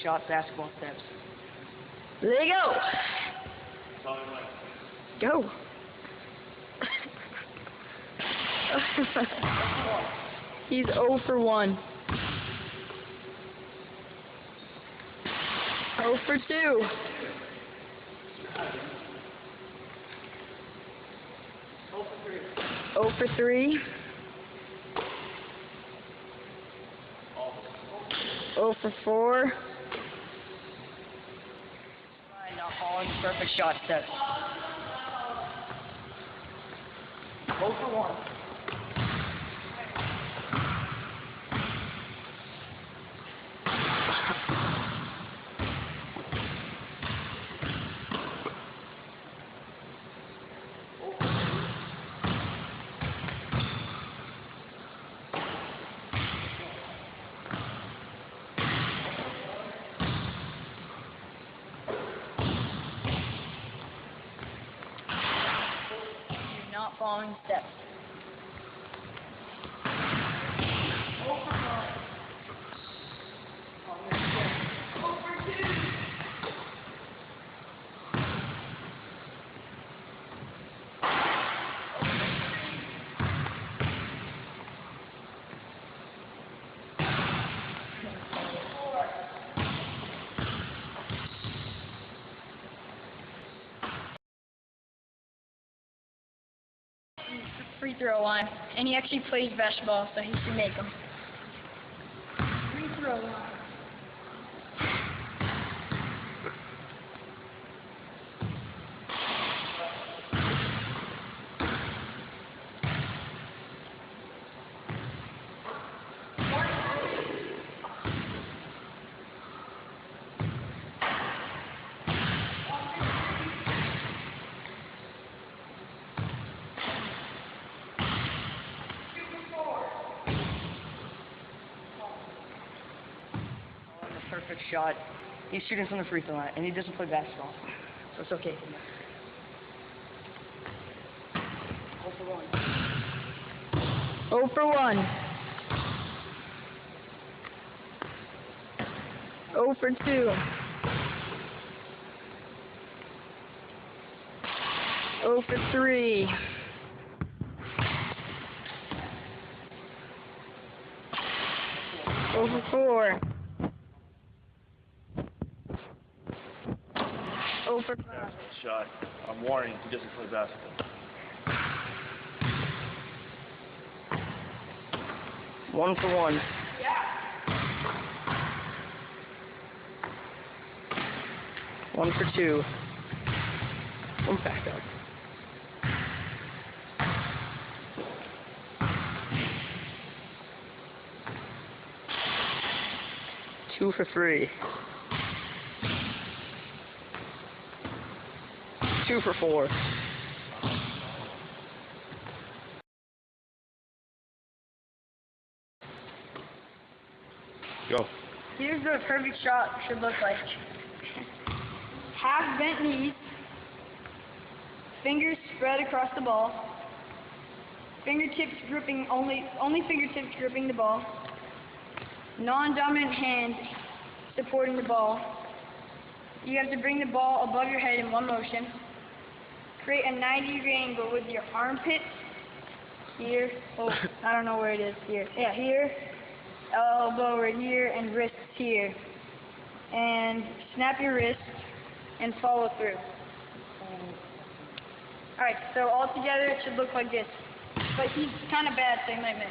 Shot basketball steps. There you go. Go. He's 0 for 1. 0 for 2. 0 for 3. 0 for 4. Not following perfect shot steps. 0 for 1. Not following steps. 0 for 1. Free throw line, and he actually plays basketball, so he should make them. Free throw line. Perfect shot. He's shooting from the free throw line, and he doesn't play basketball, so it's okay. 0 for 1. 0 for 1. 0 for 2. 0 for 3. 0 for 4. 0 for 5. Shot. I'm warning, he doesn't play basketball. 1 for 1. Yeah. 1 for 2. One back up. 2 for 3. 2 for 4. Go. Here's what a perfect shot should look like. Half bent knees, fingers spread across the ball, fingertips gripping only fingertips gripping the ball, non-dominant hand supporting the ball. You have to bring the ball above your head in one motion. Create a 90-degree angle with your armpits here. Oh, I don't know where it is. Here. Yeah, here. Elbow right here and wrist here. And snap your wrist and follow through. Alright, so all together it should look like this. But he's kind of bad, so he might miss.